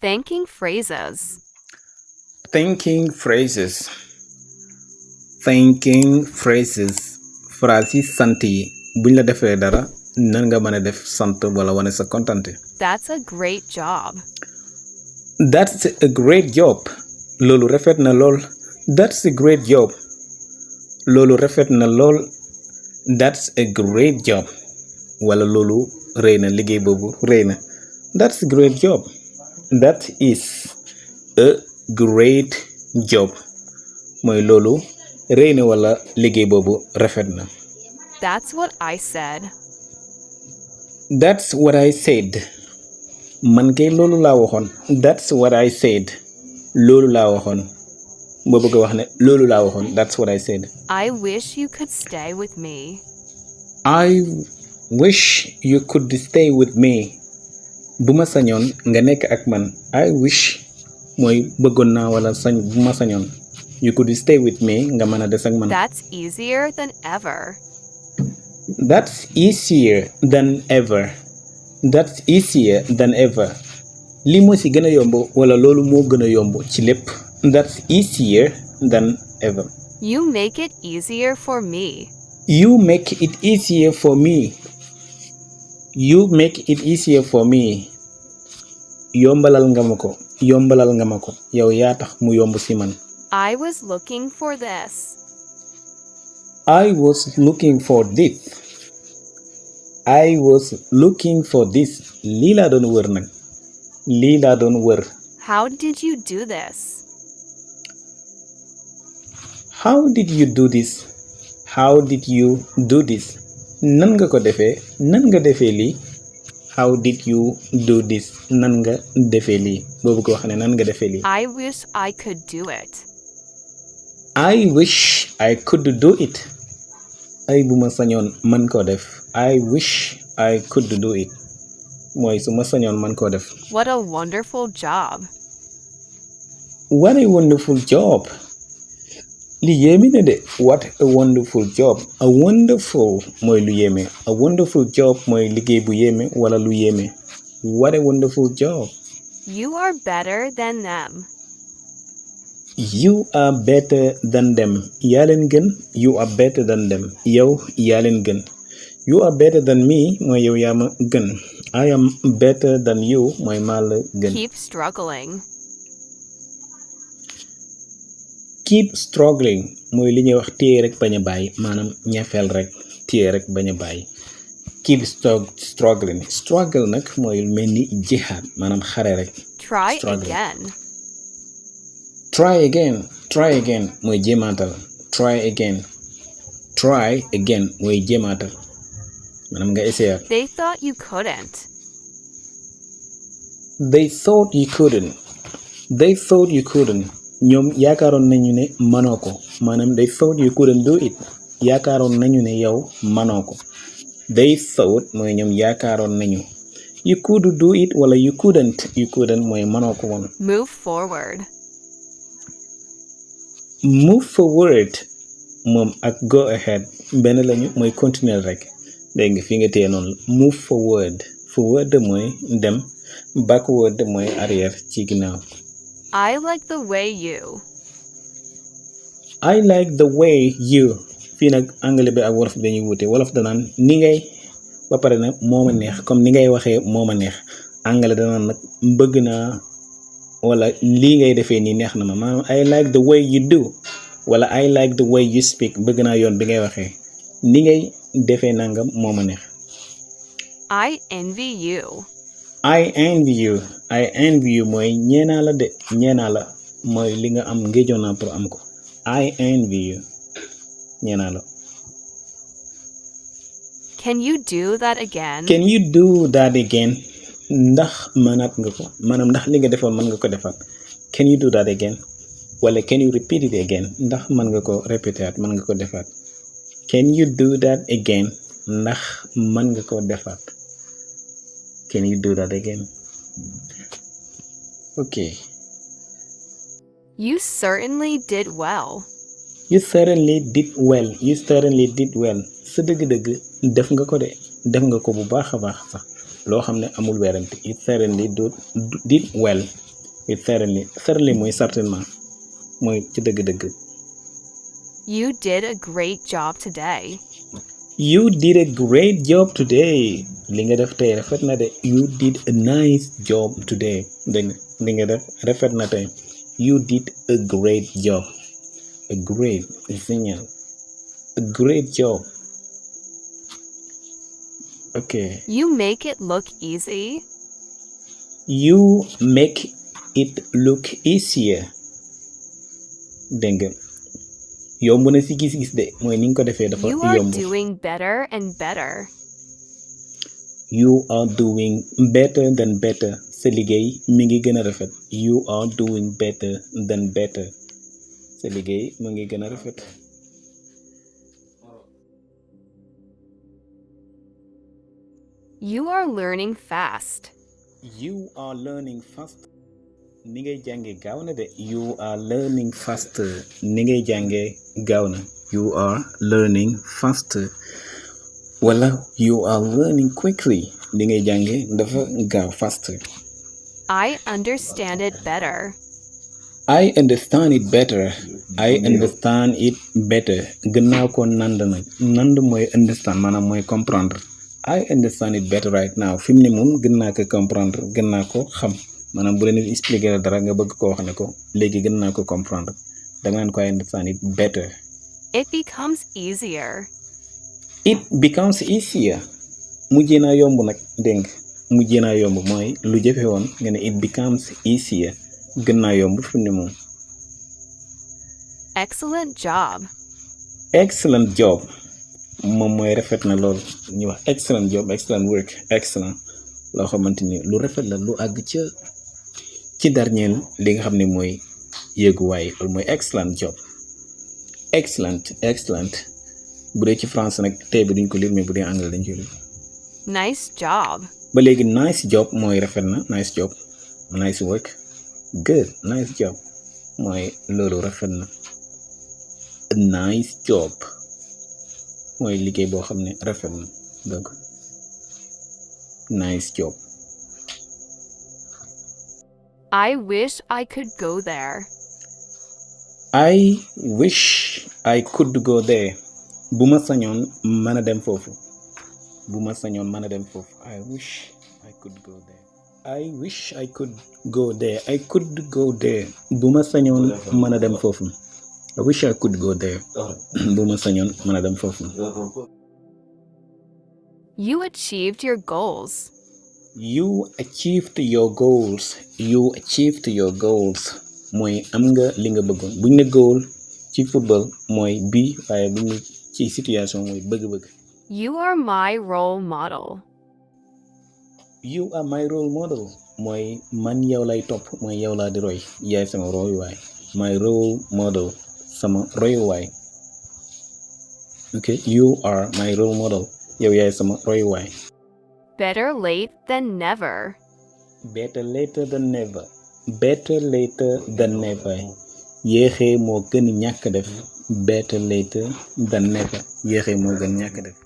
Thanking phrases. Thanking phrases. Thanking phrases. Phrase yi sant yi buñ la defee dara nan nga mën a def sant wala wane sa kontante. That's a great job. That's a great job. Loolu rafet na lool. That's a great job. Loolu rafet na lool. That's a great job. Wala loolu rëy na liggéey boobu rëy na. That's a great job. That is a great job. Mooy loolu rëy na wala liggéey boobu rafet na. That's what I said. That's what I said. Man kay loolu laa waxoon. That's what I said. Loolu laa waxoon. Boo bëgg a wax ne loolu laa waxoon. That's what I said. I wish you could stay with me. I wish you could stay with me. Bu ma sañoon nga nekk ak man. I wish mooy bëggoon naa wala sañ bu ma sañoon. You could stay with me nga mën a des ak man. That's easier than ever. That's easier than ever. That's easier than ever. Lii moo ci gën a yomb wala loolu moo gën a yomb ci lépp. That's easier than ever. You make it easier for me. You make it easier for me. You make it easier for me. Yombalal nga ma ko. Yombalal nga ma ko. Yow yaa tax mu yomb ci man. I was looking for this. I was looking for this. I was looking for this. Lii laa doon wër nag. Lii laa doon wër. How did you do this? How did you do this? How did you do this? Nan nga ko defee? Nan nga defee lii? How did you do this? Nan nga defee lii? Boobu ko wax ne nan nga defee lii? I wish I could do it. I wish I could do it. Ay bu ma sañoon man koo def. I wish I could do it. Mooy su ma sañoon man koo def. What a wonderful job. What a wonderful job. Li yéeme na de. What a wonderful job. A wonderful mooy lu yéeme. A wonderful job mooy liggéey bu yéeme wala lu yéeme. What a wonderful job. You are better than them. You are better than them. Yaa leen gën. You are better than them. Yow yaa leen gën. You are better than me mooy yow yaa ma gën. I am better than you mooy maa la gën. Keep struggling. Keep struggling mooy li ñuy wax téye rek bañ a bàyyi maanaam ñafeel rek téye rek bañ a bàyyi. Keep struggling. Struggle nag mooy mel ni jihaad maanaam xare rek. Try Struggling. again. Try again. Try again mooy jéemaatal. Try again. Try again mooy jéemaatal maanaam nga essayer. They thought you couldn't. They thought you couldn't. They thought you couldn't. Ñoom yaakaaroon nañu ne manoo ko maanaam they thought you couldn't do it. Yaakaaroon nañu ne yow manoo ko. They thought mooy ñoom yaakaaroon nañu. You could do it wala you couldn't. You couldn't mooy manoo ko woon. Move forward. Move forward moom ak go ahead benn lañu mooy continuer rek dégg nga fi nga téye noonu move forward. Forward mooy dem. Backward mooy arrière ci ginnaaw. I like the way you. I like the way you. Fii nag anglais bi ak wolof bi dañuy wute wolof danaan ni ngay ba pare nag moo ma neex comme ni ngay waxee moo ma neex. Anglais danaan nag bëgg naa wala lii ngay defee nii neex na ma maanaam I like the way you do wala I like the way you speak bëgg naa yoon bi ngay waxee ni ngay defee nangam moo ma neex. I envy you. I envy you. I envy you mooy ñeenaa la de ñeenaa la mooy li nga am ngéejoon naa pour am ko. I envy you ñeenaa la. Can you do that again? Can you do that again? Ndax mënaat nga ko maanaam ndax li nga defoon mën nga ko defaat. Can you do that again? Wala can you repeat it again? Ndax mën nga ko répéter mën nga ko defaat. Can you do that again? Ndax mën nga ko defaat. Can you do that again? Okay. You certainly did well. You certainly did well. You certainly did well. Sa dëgg-dëgg def nga ko de. Def nga ko bu baax a baax sax. Loo xam ne amul werante. You certainly did well. with certainly mooy certainement mooy ci dëgg-dëgg. You did a great job today. You did a great job today. li nga def tey rafet na de. You did a nice job today. dégg nga li nga def rafet na tey. You did a great job. A great génial. A great job. Okay. You make it look easy. You make it look easier. dégg nga yomb na si gis-gis de mooy ni nga ko defee dafa You are yomb. doing better and better. You are doing better than better. sa liggéey mi ngi gën a rafet. You are doing better than better. sa liggéey mu ngi gën a rafet. You are learning fast. You are learning fast. ni ngay jàngee gaaw na de. You are learning fast. ni ngay jàngee gaaw na. You are learning fast. wala you are learning quickly. ni ngay jàngee dafa gaaw fast. I understand it better. I understand it better. I understand it better. gën naa ko nand nag. nand mooy understand maanaam mooy comprendre. I understand it better right now. fi mu ne moom gën naa ko comprendre gën naa ko xam maanaam bu leen expliquer la dara nga bëgg koo wax ne ko léegi gën naa ko comprendre da nga naan ko I understand it better. It becomes easier. It becomes easier. mujjee naa yomb nag dégg nga mujjee naa yomb mooy lu jafe woon nga ne it becomes easier gën naa yomb fi mu ne moom. Excellent job. Excellent job. moom mooy rafet na lool ñu wax excellent job excellent work excellent loo xamante ni lu rafet la lu àgg ca ci dernier li nga xam ne mooy yéeguwaay loolu mooy excellent job. excellent bu dee ci français nag tey bi duñ ko lire mais bu dee anglais dañ koy lire. Nice job. ba léegi nice job mooy rafet na nice job nice work good nice job mooy loolu rafet na. A nice job mooy liggéey boo xam ne rafet na donc nice job. I wish I could go there. I wish I could go there. bu ma sañoon mën a dem foofu. bu ma sañoon mën a dem foofu. I wish I could go there. I wish I could go there. I could go there. bu ma sañoon mën a dem foofu. I wish I could go there. bu ma sañoon mën a dem foofu. You achieved your goals. You achieved your goals. You achieved your goals. mooy am nga li nga bëggoon buñ ne goal ci football mooy bii waaye buñ ne ci situation mooy bëgg-bëgg. You are my role model. You are my role model. mooy man yow lay topp mooy yow laa di roy yaay sama royuwaay. My role model sama royuwaay. ok you are my role model yow yaay sama royuwaay. Better late than never. Better later than never. Better later than never. yéexee moo gën ñàkk def. Better later than never. yéexee moo gën ñàkk def.